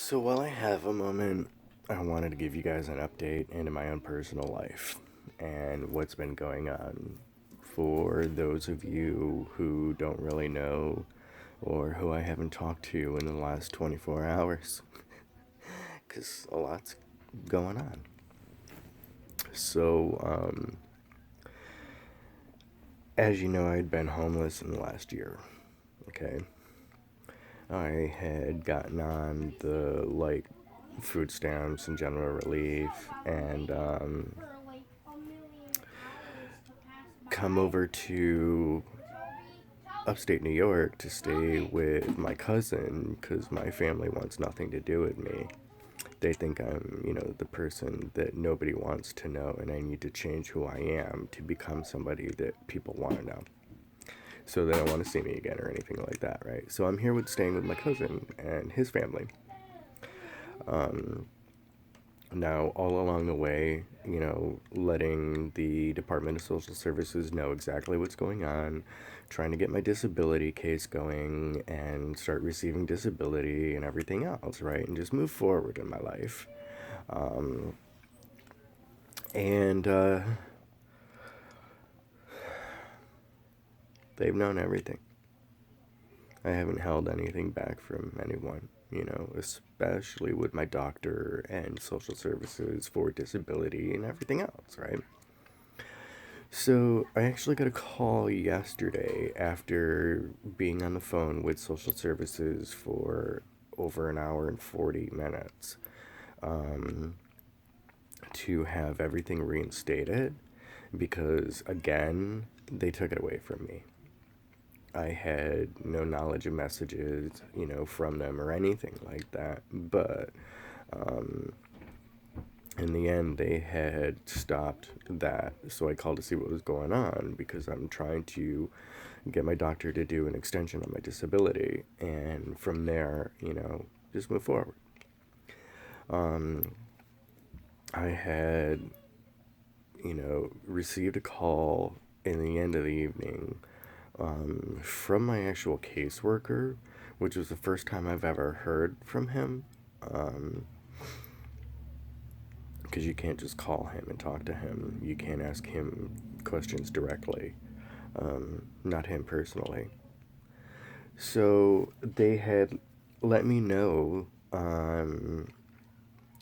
So while I have a moment, I wanted to give you guys an update into my own personal life and what's been going on. For those of you who don't really know or who I haven't talked to in the last 24 hours, because a lot's going on. So, as you know, I had been homeless in the last year. Okay. I had gotten on the light food stamps and general relief and come over to upstate New York to stay with my cousin because my family wants nothing to do with me. They think I'm, the person that nobody wants to know, and I need to change who I am to become somebody that people want to know. So they don't want to see me again or anything like that, right? So I'm here with staying with my cousin and his family. Now, all along the way, letting the Department of Social Services know exactly what's going on, trying to get my disability case going and start receiving disability and everything else, right? And just move forward in my life. And they've known everything. I haven't held anything back from anyone, especially with my doctor and social services for disability and everything else, right? So I actually got a call yesterday after being on the phone with social services for over an hour and 40 minutes to have everything reinstated because, again, they took it away from me. I had no knowledge of messages, from them or anything like that. But in the end, they had stopped that. So I called to see what was going on because I'm trying to get my doctor to do an extension on my disability. And from there, just move forward. I had, received a call in the end of the evening from my actual caseworker, which was the first time I've ever heard from him. Because you can't just call him and talk to him. You can't ask him questions directly, not him personally. So they had let me know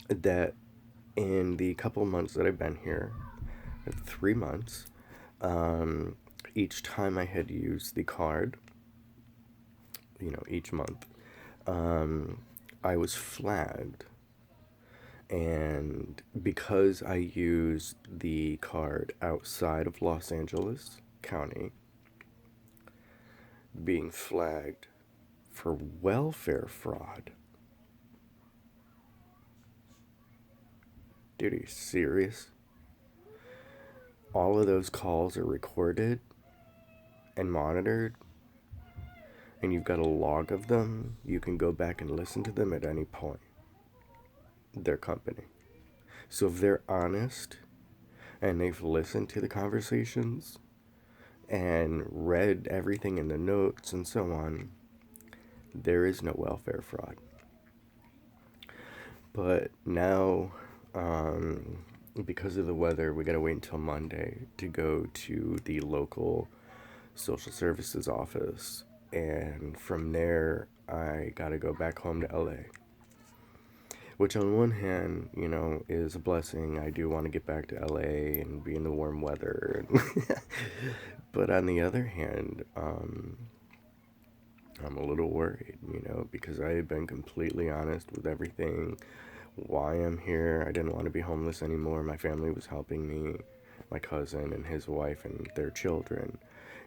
that in the couple months that I've been here, 3 months, each time I had used the card, each month, I was flagged. And because I used the card outside of Los Angeles County, being flagged for welfare fraud. Dude, are you serious? All of those calls are recorded and monitored, and you've got a log of them. You can go back and listen to them at any point. Their company. So if they're honest and they've listened to the conversations and read everything in the notes and so on, there is no welfare fraud. But now, because of the weather, we gotta wait until Monday to go to the local social services office. And from there, I gotta go back home to LA. Which, on one hand, is a blessing. I do want to get back to LA and be in the warm weather. But on the other hand, I'm a little worried, because I had been completely honest with everything. Why I'm here. I didn't want to be homeless anymore. My family was helping me, my cousin and his wife and their children,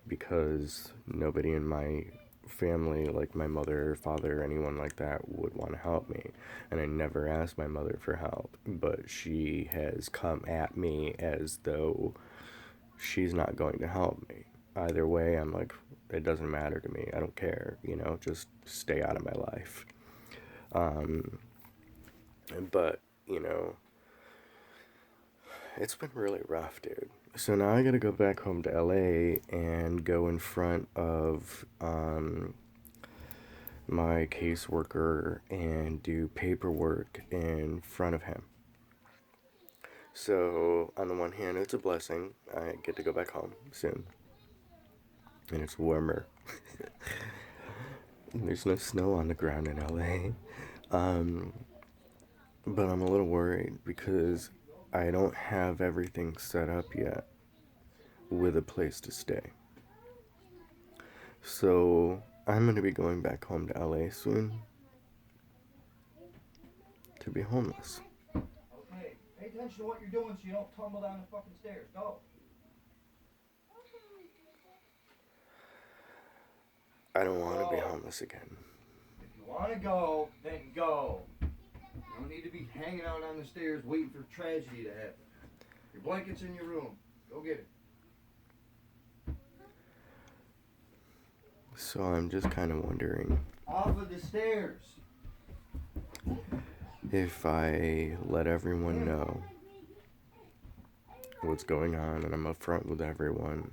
because nobody in my family, like my mother, father, anyone like that, would want to help me. And I never asked my mother for help, but she has come at me as though she's not going to help me. Either way, I'm like, it doesn't matter to me. I don't care, just stay out of my life. But, it's been really rough, dude. So now I gotta go back home to LA and go in front of my caseworker and do paperwork in front of him. So, on the one hand, it's a blessing. I get to go back home soon. And it's warmer. There's no snow on the ground in LA. Um, but I'm a little worried because I don't have everything set up yet with a place to stay. So, I'm going to be going back home to LA soon to be homeless. Okay, pay attention to what you're doing so you don't tumble down the fucking stairs. Go. I don't want to be homeless again. If you want to go, then go. You don't need to be hanging out on the stairs waiting for tragedy to happen. Your blanket's in your room. Go get it. So I'm just kind of wondering Off of the stairs. if I let everyone know what's going on and I'm upfront with everyone,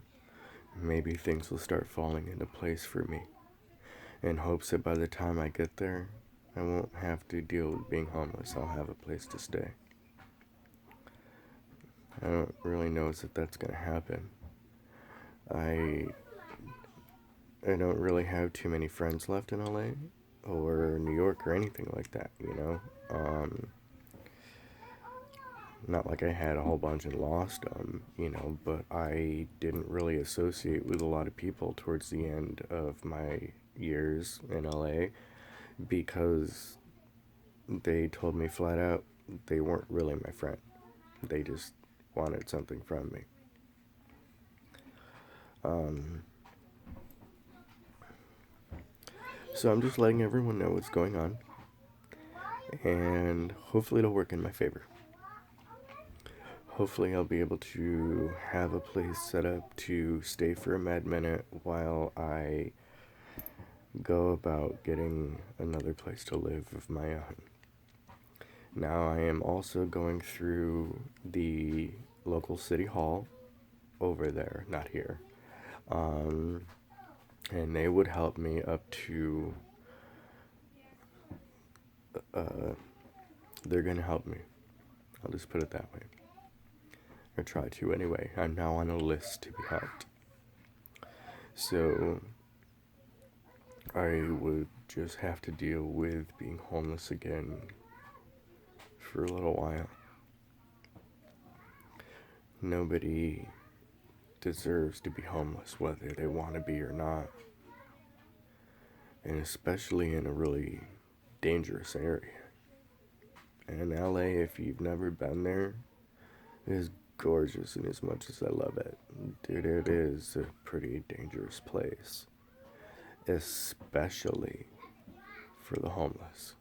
maybe things will start falling into place for me. In hopes that by the time I get there, I won't have to deal with being homeless. I'll have a place to stay. I don't really know if that's going to happen. I don't really have too many friends left in LA or New York or anything like that, you know? Not like I had a whole bunch and lost them, you know, but I didn't really associate with a lot of people towards the end of my years in LA because they told me flat out they weren't really my friend. They just wanted something from me. So I'm just letting everyone know what's going on, and hopefully it'll work in my favor. Hopefully I'll be able to have a place set up to stay for a mad minute while I go about getting another place to live of my own. Now I am also going through the local city hall over there, not here. And they would help me up to, they're gonna help me. I'll just put it that way. Or try to anyway. I'm now on a list to be helped. So I would just have to deal with being homeless again for a little while. Nobody deserves to be homeless, whether they want to be or not. And especially in a really dangerous area. And LA, if you've never been there, is gorgeous, and as much as I love it, dude, it is a pretty dangerous place. Especially for the homeless.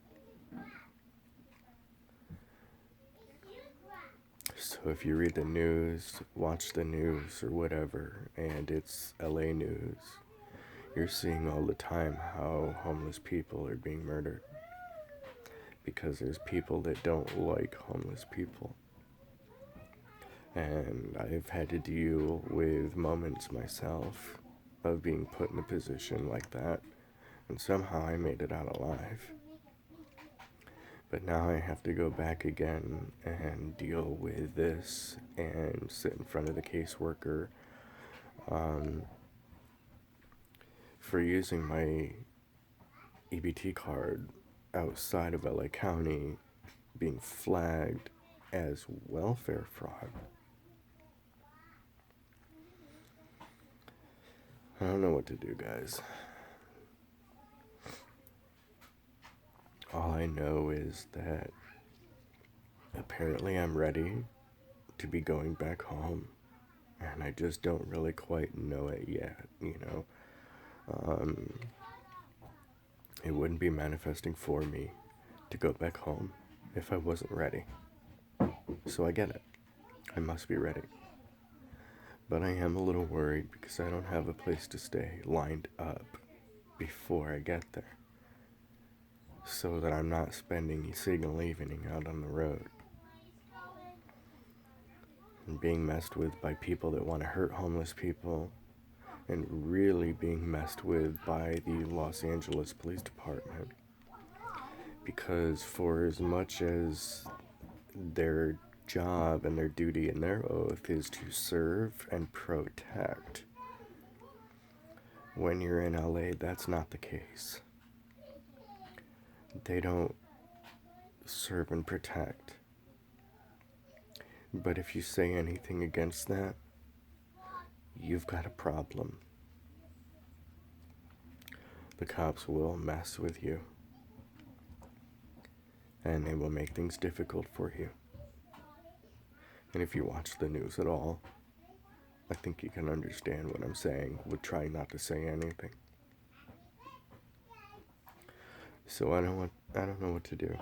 So if you read the news, watch the news or whatever, and it's LA news, you're seeing all the time how homeless people are being murdered. Because there's people that don't like homeless people. And I've had to deal with moments myself of being put in a position like that, and somehow I made it out alive. But now I have to go back again and deal with this and sit in front of the caseworker for using my EBT card outside of LA County being flagged as welfare fraud. I don't know what to do, guys. All I know is that apparently I'm ready to be going back home, and I just don't really quite know it yet, you know. It wouldn't be manifesting for me to go back home if I wasn't ready. So I get it. I must be ready. But I am a little worried because I don't have a place to stay lined up before I get there. So that I'm not spending a single evening out on the road and being messed with by people that want to hurt homeless people and really being messed with by the Los Angeles Police Department. Because for as much as their job and their duty and their oath is to serve and protect, when you're in LA, that's not the case. They don't serve and protect. But if you say anything against that, you've got a problem. The cops will mess with you, and they will make things difficult for you. And if you watch the news at all, I think you can understand what I'm saying with trying not to say anything. So I don't know what to do.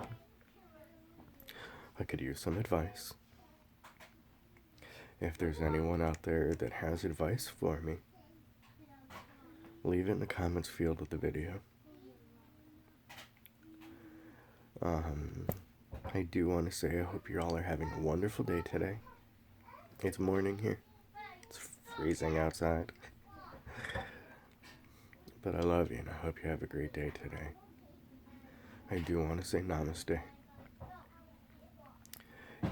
I could use some advice. If there's anyone out there that has advice for me, leave it in the comments field of the video. I do want to say I hope you all are having a wonderful day today. It's morning here. It's freezing outside. But I love you and I hope you have a great day today. I do want to say namaste.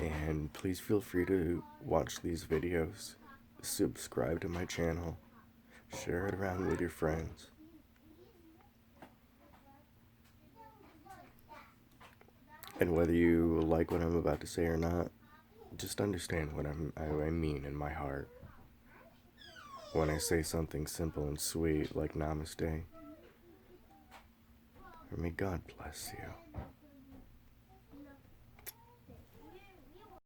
And please feel free to watch these videos, subscribe to my channel, share it around with your friends. And whether you like what I'm about to say or not, just understand what I mean in my heart. When I say something simple and sweet like namaste, or may God bless you.